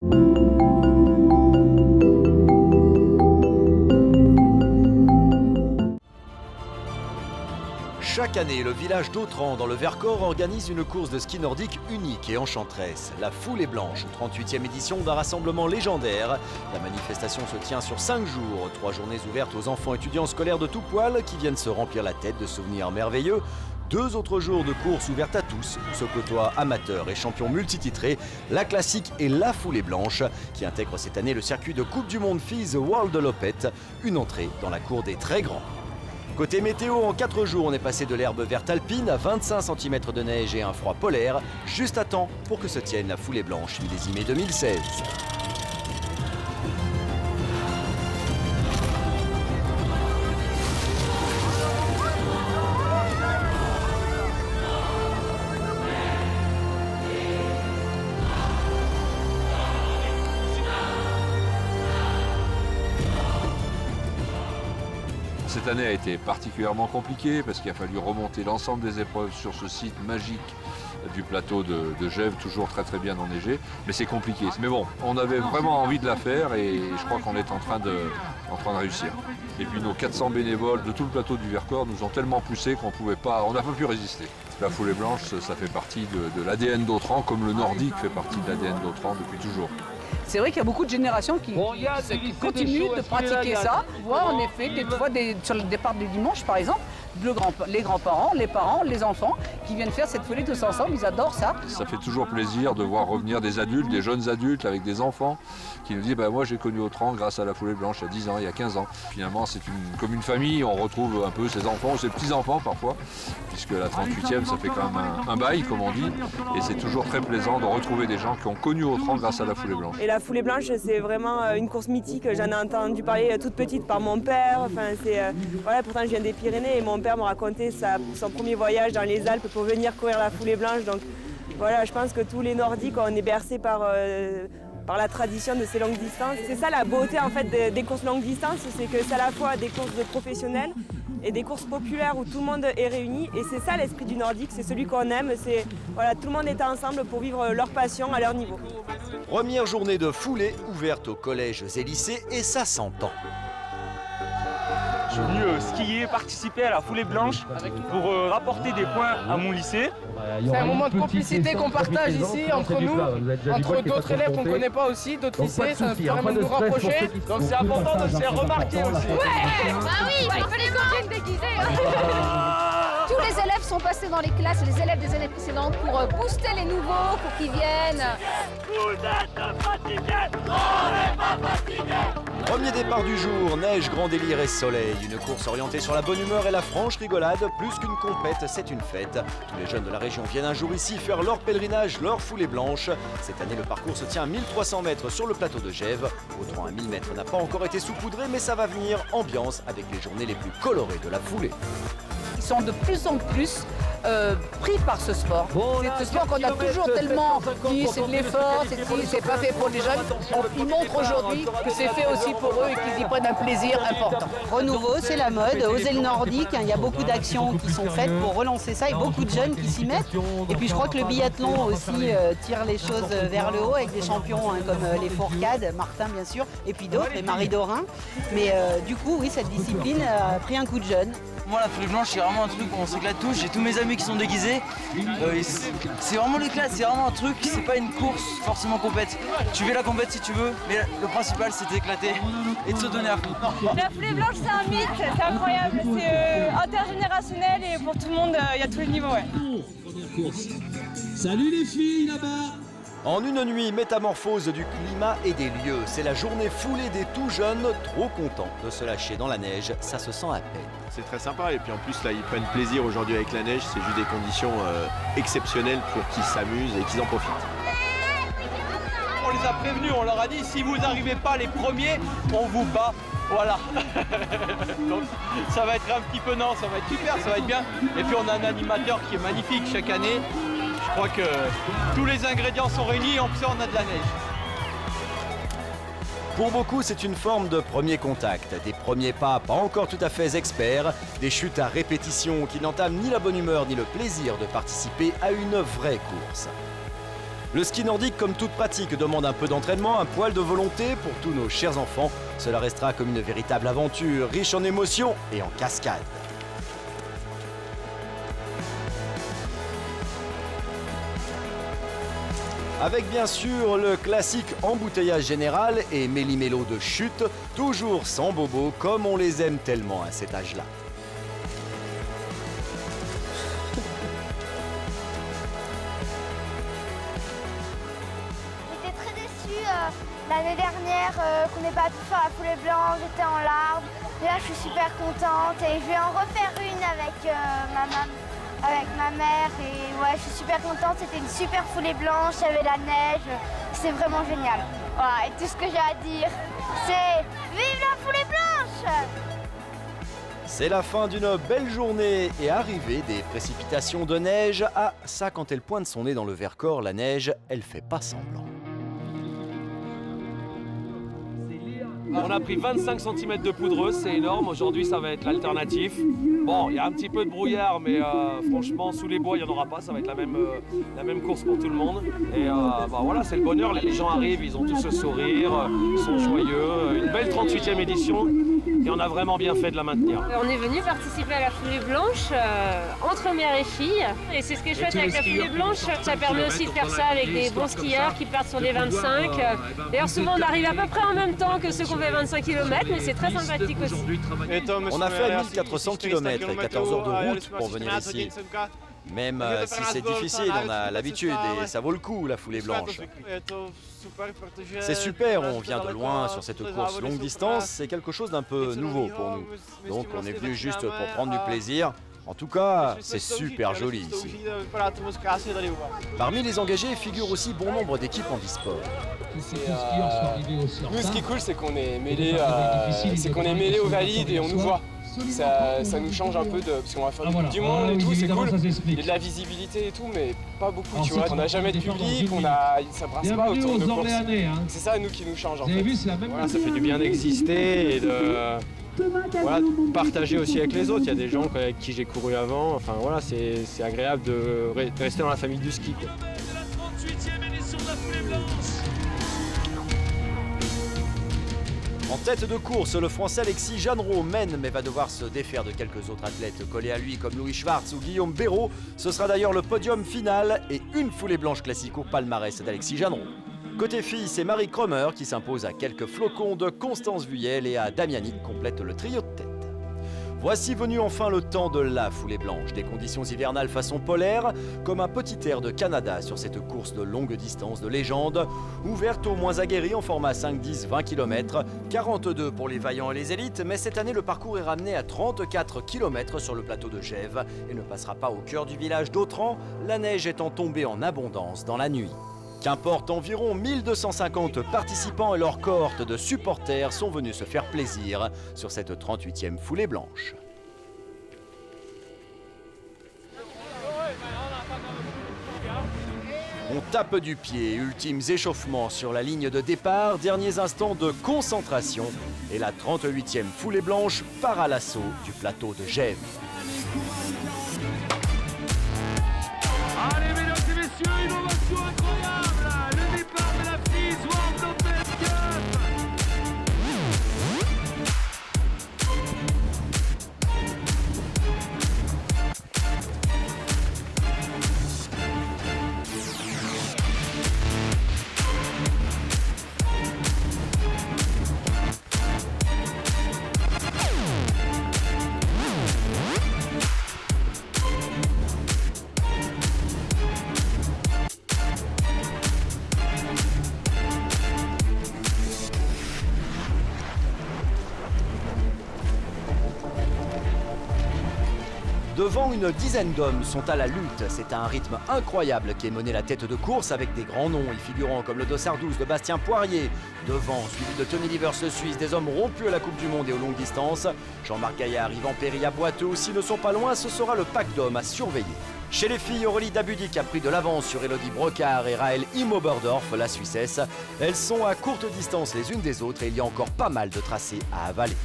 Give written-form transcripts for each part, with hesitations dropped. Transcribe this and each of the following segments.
Chaque année, le village d'Autran, dans le Vercors, organise une course de ski nordique unique et enchanteresse. La Foulée Blanche, 38e édition d'un rassemblement légendaire. La manifestation se tient sur 5 jours. 3 journées ouvertes aux enfants étudiants scolaires de tout poil qui viennent se remplir la tête de souvenirs merveilleux. 2 autres jours de course ouvertes à tous, où se côtoient amateurs et champions multititrés, la classique et la Foulée Blanche, qui intègre cette année le circuit de Coupe du Monde Filles World de Lopette, une entrée dans la cour des très grands. Côté météo, en 4 jours, on est passé de l'herbe verte alpine à 25 cm de neige et un froid polaire, juste à temps pour que se tienne la Foulée Blanche millésimée 2016. Cette année a été particulièrement compliquée parce qu'il a fallu remonter l'ensemble des épreuves sur ce site magique du plateau de Gèvres, toujours très bien enneigé, mais c'est compliqué. Mais bon, on avait vraiment envie de la faire et je crois qu'on est en train de réussir. Et puis nos 400 bénévoles de tout le plateau du Vercors nous ont tellement poussé qu'on n'a pas pu résister. La Foulée Blanche, ça fait partie de l'ADN d'Autran, comme le nordique fait partie de l'ADN d'Autran depuis toujours. C'est vrai qu'il y a beaucoup de générations qui continuent de pratiquer ça. On voit en effet, sur le départ du dimanche par exemple, les grands-parents, les parents, les enfants qui viennent faire cette foulée tous ensemble, ils adorent ça. Ça fait toujours plaisir de voir revenir des adultes, des jeunes adultes avec des enfants qui nous disent moi j'ai connu Autran grâce à la Foulée Blanche il y a 10 ans, il y a 15 ans. Finalement c'est comme une famille, on retrouve un peu ses enfants, ses petits-enfants parfois, puisque la 38e ça fait quand même un bail comme on dit, et c'est toujours très plaisant de retrouver des gens qui ont connu Autran grâce à la Foulée Blanche. Et la Foulée Blanche c'est vraiment une course mythique, j'en ai entendu parler toute petite par mon père, pourtant je viens des Pyrénées et mon père me racontait son premier voyage dans les Alpes pour venir courir la Foulée Blanche. Donc voilà, je pense que tous les Nordiques, on est bercés par la tradition de ces longues distances. C'est ça la beauté en fait des courses longue distance, c'est que c'est à la fois des courses de professionnels et des courses populaires où tout le monde est réuni. Et c'est ça l'esprit du nordique, c'est celui qu'on aime, c'est tout le monde est ensemble pour vivre leur passion à leur niveau. Première journée de foulée ouverte aux collèges et lycées et ça s'entend. Je suis venu skier, participer à la Foulée Blanche pour rapporter des points à mon lycée. C'est un moment de complicité qu'on partage ici entre nous, entre d'autres élèves qu'on ne connaît pas aussi, d'autres lycées, ça nous permet de nous rapprocher. Donc c'est important de se faire remarquer aussi. Ouais, bah oui, il faut les copines déguisées. Tous les élèves sont passés dans les classes, les élèves des années précédentes, pour booster les nouveaux, pour qu'ils viennent. Vous êtes fatigués, on n'est pas fatigués. Premier départ du jour, neige, grand délire et soleil. Une course orientée sur la bonne humeur et la franche rigolade. Plus qu'une compète, c'est une fête. Tous les jeunes de la région viennent un jour ici faire leur pèlerinage, leur Foulée Blanche. Cette année, le parcours se tient à 1300 mètres sur le plateau de Gèvres. Autran à 1000 mètres n'a pas encore été saupoudré, mais ça va venir. Ambiance avec les journées les plus colorées de la foulée. Ils sont de plus en plus pris par ce sport. C'est ce sport qu'on a toujours tellement dit, c'est de l'effort, c'est pas fait pour les jeunes. Ils montrent aujourd'hui que c'est fait aussi pour eux et qu'ils y prennent un plaisir important. Renouveau, c'est la mode. Oser le nordique, il y a beaucoup d'actions qui sont faites pour relancer ça et beaucoup de jeunes qui s'y mettent. Et puis je crois que le biathlon aussi tire les choses vers le haut avec des champions comme les Fourcades, Martin bien sûr, et puis d'autres, et Marie Dorin. Mais du coup, oui, cette discipline a pris un coup de jeune. Moi, la Foulée Blanche, c'est vraiment un truc où on s'éclate tous. J'ai tous mes amis qui sont déguisés. C'est vraiment l'éclat, c'est vraiment un truc, c'est pas une course forcément compète. Tu fais la compète si tu veux, mais le principal c'est d'éclater et de se donner à fond. La Foulée Blanche, c'est un mythe, c'est incroyable, c'est intergénérationnel et pour tout le monde, il y a tous les niveaux. Ouais. Première course. Salut les filles là-bas. En une nuit, métamorphose du climat et des lieux. C'est la journée foulée des tout jeunes, trop contents de se lâcher dans la neige. Ça se sent à peine. C'est très sympa et puis en plus là ils prennent plaisir aujourd'hui avec la neige. C'est juste des conditions exceptionnelles pour qu'ils s'amusent et qu'ils en profitent. On les a prévenus, on leur a dit si vous n'arrivez pas les premiers, on vous bat. Voilà. Donc ça va être un petit peu, non, ça va être super, ça va être bien. Et puis on a un animateur qui est magnifique chaque année. Je crois que tous les ingrédients sont réunis et en plus on a de la neige. Pour beaucoup, c'est une forme de premier contact, des premiers pas pas encore tout à fait experts, des chutes à répétition qui n'entament ni la bonne humeur ni le plaisir de participer à une vraie course. Le ski nordique, comme toute pratique, demande un peu d'entraînement, un poil de volonté pour tous nos chers enfants. Cela restera comme une véritable aventure, riche en émotions et en cascades. Avec bien sûr le classique embouteillage général et méli-mélo de chute, toujours sans bobo comme on les aime tellement à cet âge-là. J'étais très déçue l'année dernière qu'on n'ait pas pu faire la foulée blanche, j'étais en larmes. Et là je suis super contente et je vais en refaire une avec ma mère et ouais, je suis super contente, c'était une super foulée blanche, il y avait la neige, c'est vraiment génial. Voilà, et tout ce que j'ai à dire, c'est vive la foulée blanche! C'est la fin d'une belle journée et arrivée des précipitations de neige. Ah, ça, quand elle pointe son nez dans le Vercors, la neige, elle fait pas semblant. On a pris 25 cm de poudreuse, c'est énorme. Aujourd'hui, ça va être l'alternatif. Bon, il y a un petit peu de brouillard, mais franchement, sous les bois, il n'y en aura pas. Ça va être la même course pour tout le monde. Et voilà, c'est le bonheur. Les gens arrivent, ils ont tous le sourire, ils sont joyeux. Une belle 38e édition. Et on a vraiment bien fait de la maintenir. On est venu participer à la foulée blanche entre mère et fille. Et c'est ce qui est chouette avec la foulée blanche. Ça permet aussi de faire ça avec des bons skieurs qui partent sur les 25. D'ailleurs, souvent, on arrive à peu près en même temps que ceux qu'on fait 25 km, mais c'est très sympathique aussi. On a fait 1400 km et 14 heures de route pour venir ici. Même si c'est difficile, on a l'habitude et ça vaut le coup, la foulée blanche. C'est super, on vient de loin sur cette course longue distance, c'est quelque chose d'un peu nouveau pour nous. Donc on est venu juste pour prendre du plaisir. En tout cas, c'est super joli ici. Parmi les engagés figurent aussi bon nombre d'équipes en e-sport. Nous, ce qui est cool, c'est qu'on est mêlés aux valides et on nous voit. Ça nous change un peu parce qu'on va faire du monde et tout, c'est cool. Il y a de la visibilité et tout, mais pas beaucoup, tu vois. On n'a jamais de public, ça brasse pas autour de courses. C'est ça, nous, qui nous change en fait. Voilà, ça fait du bien d'exister et de partager aussi avec les autres. Il y a des gens avec qui j'ai couru avant. Enfin voilà, c'est agréable de rester dans la famille du ski, quoi. En tête de course, le Français Alexis Jeannereau mène mais va devoir se défaire de quelques autres athlètes collés à lui comme Louis Schwartz ou Guillaume Béraud. Ce sera d'ailleurs le podium final et une foulée blanche classique au palmarès d'Alexis Jeannereau. Côté filles, c'est Marie Cromer qui s'impose à quelques flocons de Constance Vuillel et à Damiani complète le trio de tête. Voici venu enfin le temps de la foulée blanche, des conditions hivernales façon polaire, comme un petit air de Canada sur cette course de longue distance de légende, ouverte aux moins aguerris en format 5, 10, 20 km, 42 pour les vaillants et les élites, mais cette année le parcours est ramené à 34 km sur le plateau de Gèves et ne passera pas au cœur du village d'Autran, la neige étant tombée en abondance dans la nuit. Qu'importe, environ 1250 participants et leur cohorte de supporters sont venus se faire plaisir sur cette 38e foulée blanche. On tape du pied, ultimes échauffements sur la ligne de départ, derniers instants de concentration et la 38e foulée blanche part à l'assaut du plateau de Gèves. Allez, mesdames et messieurs, innovation incroyable! Le départ de la fille World Open Cup! Devant une dizaine d'hommes sont à la lutte. C'est à un rythme incroyable qu'est menée la tête de course avec des grands noms y figurant comme le Dossard 12 de Bastien Poirier. Devant, suivi de Tony Livers le Suisse, des hommes rompus à la Coupe du Monde et aux longues distances. Jean-Marc Gaillard, Yvan Péry à Boiteux, s'ils ne sont pas loin, ce sera le pack d'hommes à surveiller. Chez les filles, Aurélie Dabudic a pris de l'avance sur Elodie Brocard et Raël Immoberdorf, la Suissesse. Elles sont à courte distance les unes des autres et il y a encore pas mal de tracés à avaler.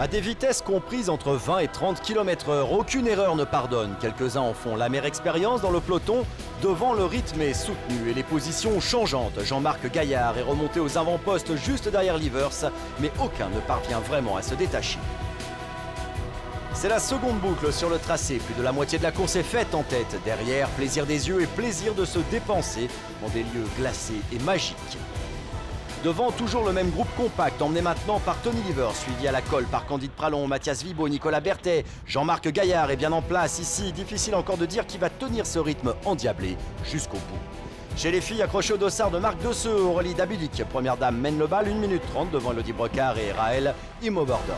À des vitesses comprises entre 20 et 30 km/h, aucune erreur ne pardonne. Quelques-uns en font l'amère expérience dans le peloton. Devant, le rythme est soutenu et les positions changeantes. Jean-Marc Gaillard est remonté aux avant-postes juste derrière Livers, mais aucun ne parvient vraiment à se détacher. C'est la seconde boucle sur le tracé. Plus de la moitié de la course est faite en tête. Derrière, plaisir des yeux et plaisir de se dépenser dans des lieux glacés et magiques. Devant, toujours le même groupe compact, emmené maintenant par Tony Livers, suivi à la colle par Candide Pralon, Mathias Vibo, Nicolas Berthet. Jean-Marc Gaillard est bien en place ici. Difficile encore de dire qui va tenir ce rythme endiablé jusqu'au bout. Chez les filles, accrochées au dossard de Marc Desseux, Aurélie Dabudic. Première dame mène le bal, 1 minute 30 devant Elodie Brocard et Raël Imobordor.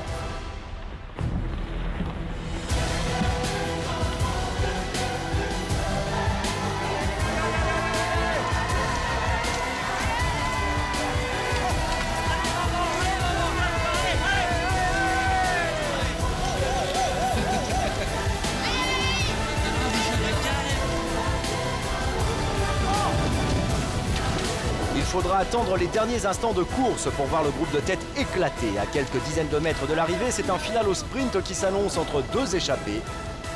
Il faudra attendre les derniers instants de course pour voir le groupe de tête éclater. À quelques dizaines de mètres de l'arrivée, c'est un final au sprint qui s'annonce entre deux échappés.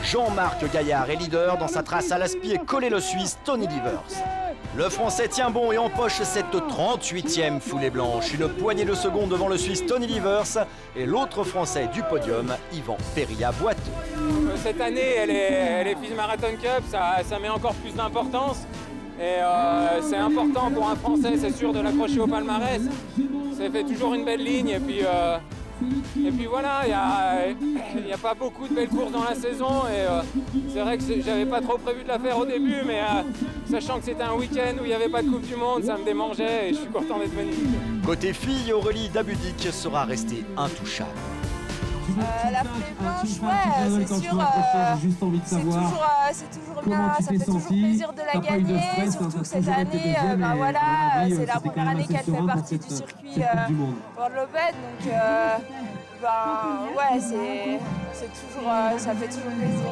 Jean-Marc Gaillard est leader. Dans sa trace à l'aspi est collé le Suisse Tony Livers. Le Français tient bon et empoche cette 38e foulée blanche. Une poignée de secondes devant le Suisse Tony Livers et l'autre Français du podium, Yvan Péria-Boiteux. Cette année, elle est FIS Marathon Cup, ça met encore plus d'importance. Et c'est important pour un Français, c'est sûr, de l'accrocher au palmarès. Ça fait toujours une belle ligne. Et puis voilà, il n'y a pas beaucoup de belles courses dans la saison. Et c'est vrai que j'avais pas trop prévu de la faire au début, mais sachant que c'était un week-end où il n'y avait pas de Coupe du Monde, ça me démangeait et je suis content d'être venu. Côté filles, Aurélie Dabudic sera restée intouchable. La foulée blanche, ouais, c'est sûr, c'est toujours bien, ça fait toujours plaisir de la gagner, surtout que cette année, voilà, c'est la première année qu'elle fait partie du circuit World Open, donc ouais, c'est toujours, ça fait toujours plaisir.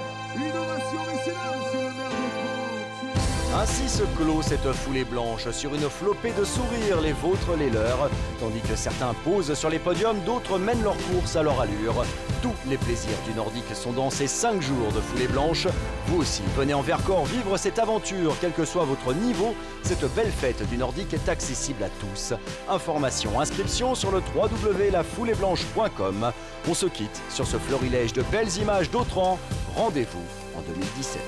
Ainsi se clôt cette foulée blanche sur une flopée de sourires, les vôtres, les leurs. Tandis que certains posent sur les podiums, d'autres mènent leur course à leur allure. Tous les plaisirs du Nordique sont dans ces 5 jours de foulée blanche. Vous aussi, venez en Vercors vivre cette aventure, quel que soit votre niveau. Cette belle fête du Nordique est accessible à tous. Informations, inscriptions sur le www.lafouleeblanche.com. On se quitte sur ce florilège de belles images d'Autran. Rendez-vous en 2017.